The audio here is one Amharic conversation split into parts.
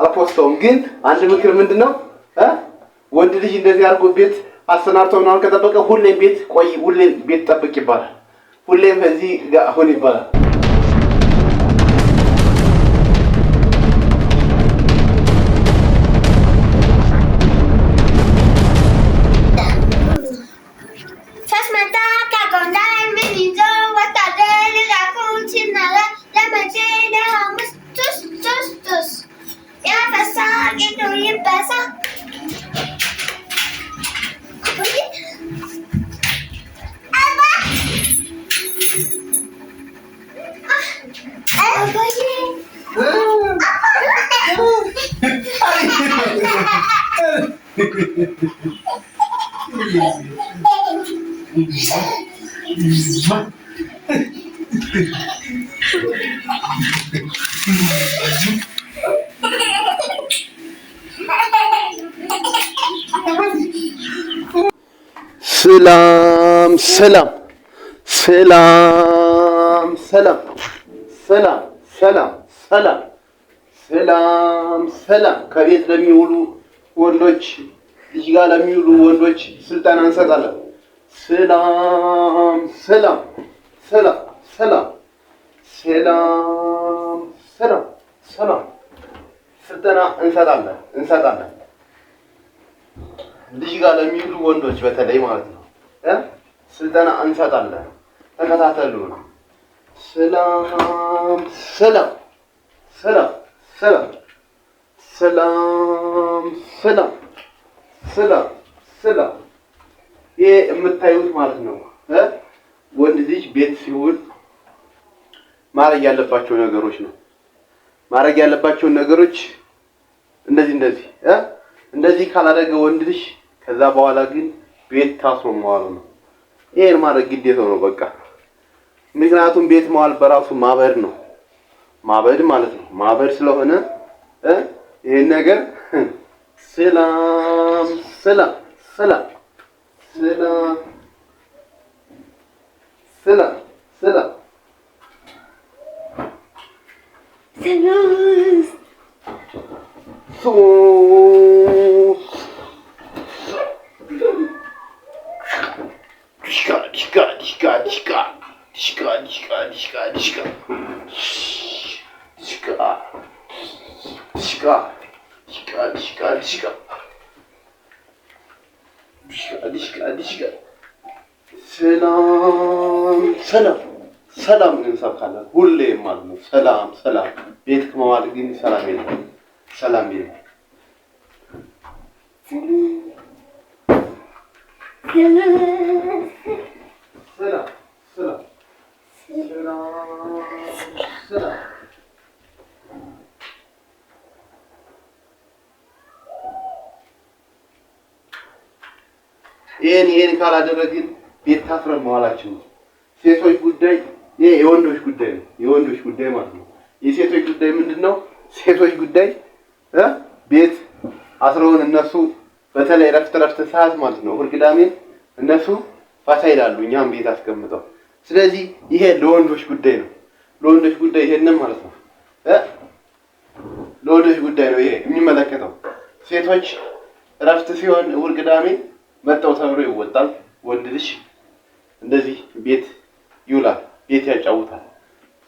አልፖስተውም ግን አንድ ምክር ምንድነው ወንድ ልጅ እንደዚህ አድርጎ ቤት አሰናርተው ነው ከጠበቀ ሁሌም ቤት ቆይ ሁሌም ቤት ጠብቅ ይባላል ሁሌም እዚህ ጋር ሆነ ይባላል ሰላም ከቤት ለሚውሉ ወንዶች ልጅ ጋር ለሚውሉ ወንዶች ስልጣን እንሰጣለን ሰላም ስልጣን እንሰጣለን ልጅ ጋር ለሚውሉ ወንዶች በተለይ ማለት ነው ስልጣን እንሰጣለን ተከታተሉ ሰላም ይሄ የምታዩት ማለት ነው ወንድ ልጅ ቤት ሲውል ማድረግ ያለባቸው ነገሮች ነው ማድረግ ያለባቸው ነገሮች እንደዚህ ካላደረገ ወንድ ልጅ ከዛ በኋላ ግን ቤት ታስሮ መዋል ነው ይሄን ማድረግ ግዴታው ነው በቃ ምክንያቱም ቤት መዋል በራሱ ማበድ ነው ማበድ ማለት ነው ማበድ ስለሆነ ይሄን ነገር ሰላም ሰላም እንሰብካለን ሁሌም ማለት ነው ሰላም ቤት ከመዋል ግን ሰላም የለም ይሄን ካላደረግን ቤት ታስረን መዋላችን ነው ሴቶች ጉዳይ ይሄ የወንዶች ጉዳይ ማለት ነው የሴቶች ጉዳይ ምንድነው ሴቶች ጉዳይ ቤት አስረውን እነሱ በተለይ ረፍት ሰዓት ማለት ነው ሁልቅዳሜ እነሱ ፋታ ይላሉ እኛም ቤት አስቀምጠው ስለዚህ ይሄ ለወንዶች ጉዳይ ነው ይሄንን ማለት ነው ለወንዶች ጉዳይ ነው ይሄ የሚመለከተው ሴቶች ረፍት ሲሆን ሁልቅዳሜ መጣው ተብሎ ይወጣል ወንድ ልጅ እንደዚህ ቤት ይውላል ቤት ያጫውታል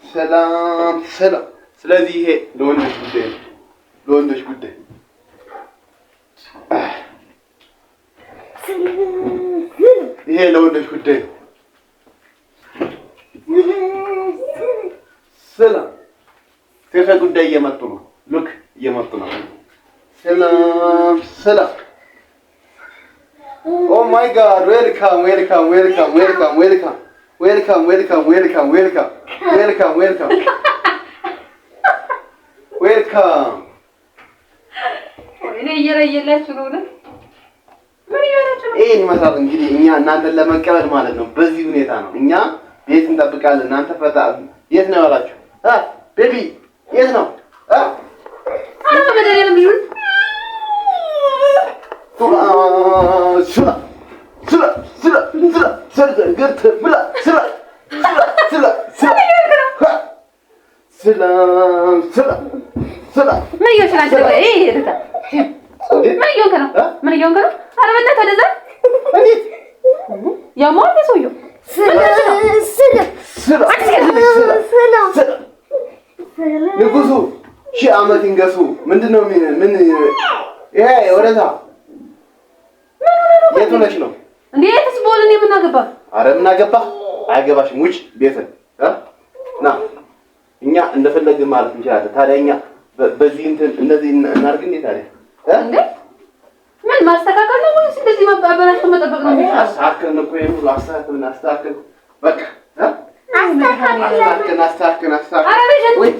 ሰላም ስለዚህ ይሄ ለወንዶች ጉዳይ ይሄ ለወንዶች ጉዳይ ሰላም ሴቶች ጉዳይ እየመጡ ነው ሰላም Oh my God! Welcome. ይሄን ይመስላል እንግዲህ እኛ እናንተን ለመቀበል ማለት ነው። በዚህ ሁኔታ ነው እኛ ቤት እንጠብቃለን። እናንተ ፈታ የት ነው ያላችሁ? ቤቢ የት ነው? አረ በደረም ቢሆን ንጉሱ ሺህ ዓመት ይንገሱ። ምንድን ነው ምን ይሄ ወደዛ የት ሆነሽ ነው? እንዴትስ ቦልን የምናገባ? አረ ምን አገባህ? አያገባሽም። ውጭ ቤትን ና እኛ እንደፈለግን ማለት እንችላለን። ታዲያ እኛ በዚህ እንትን እነዚህ እናድርግ እንዴ? ታዲያ እንዴ ምን ማስተካከል ነው ወይስ እንደዚህ ማባበራሽ መጠበቅ ነው? አስተካክል እኮ ይሄን አስተካክል አስተካክል በቃ አስተካክል። አረ ወይ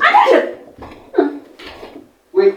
ወይ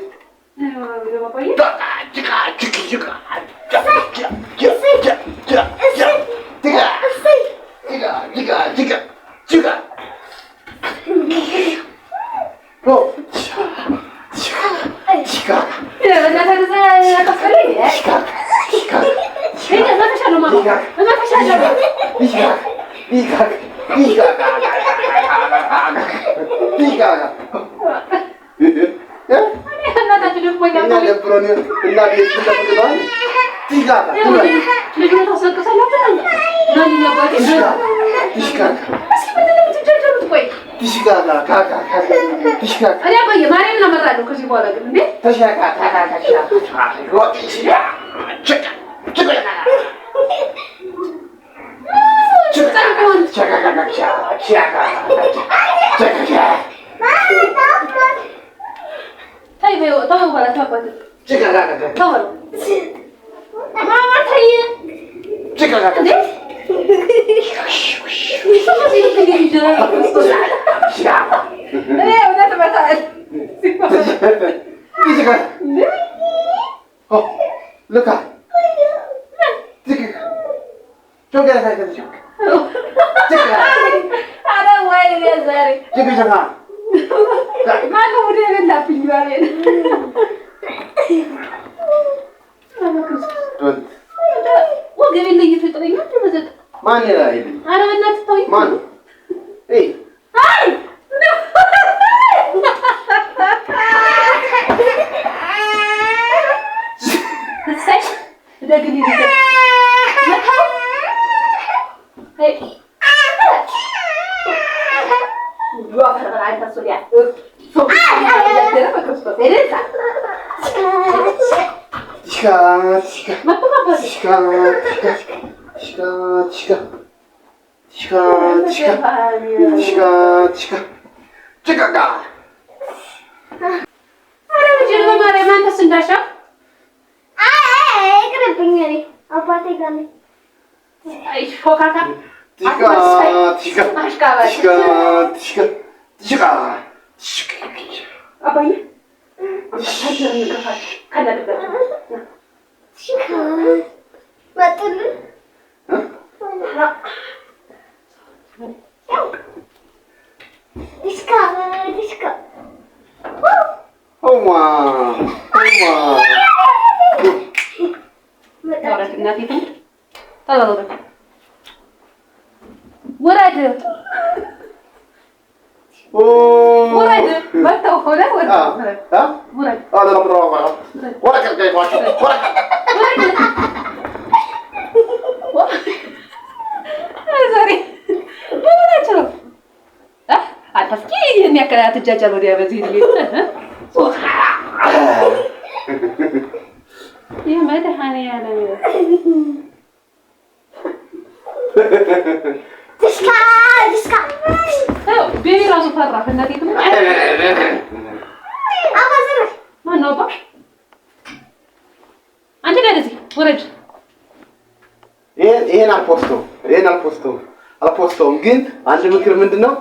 አልፖስተውም ግን አንድ ምክር ምንድነው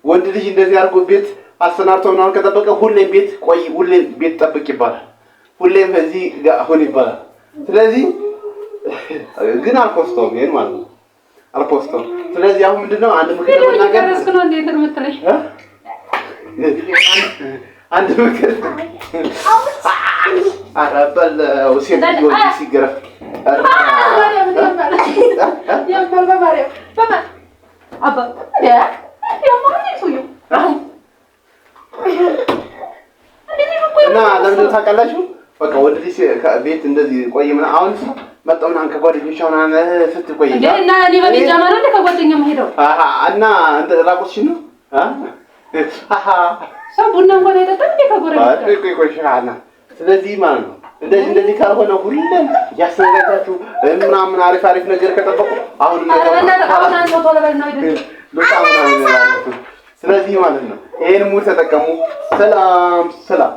ወንድ ልጅ እንደዚህ አድርጎ ቤት አሰናርቶ ምናምን ከጠበቀ ሁሌም ቤት ቆይ ሁሌም ቤት ጠብቅ ይባላል። ሁሌም እዚህ አሁን ይባላል። ስለዚህ ግን አልፖስተውም ይሄን ማለት ነው አልፖስተውም። ስለዚህ አሁን ምንድነው አንድ ምክር ለማናገር ነው እንዴ እንትን የምትለኝ አንድ ምክር አራበል ወሲት ይወድ ሲገረፍ እና ለምን ታውቃላችሁ? በቃ ወደዚህ ቤት እንደዚህ ቆይ ምን አሁን መጣው ምናምን ከጓደኞቿ ምናምን ስትቆይ እና እኔ በቢጃማ ነው ከጓደኛው የምሄደው እና እንደ ራቆትሽን ነው ሰው ቡና እንኳን አይጠጣም እንዴ ከጎረቤት ቆይ ሻና። ስለዚህ ማለት ነው እንደዚህ ካልሆነ ሁሉም ያስተናጋጃችሁ ምናምን አሪፍ ነገር ከጠበቁ አሁን ስለዚህ ማለት ነው ይሄን ሙድ ተጠቀሙ። ሰላም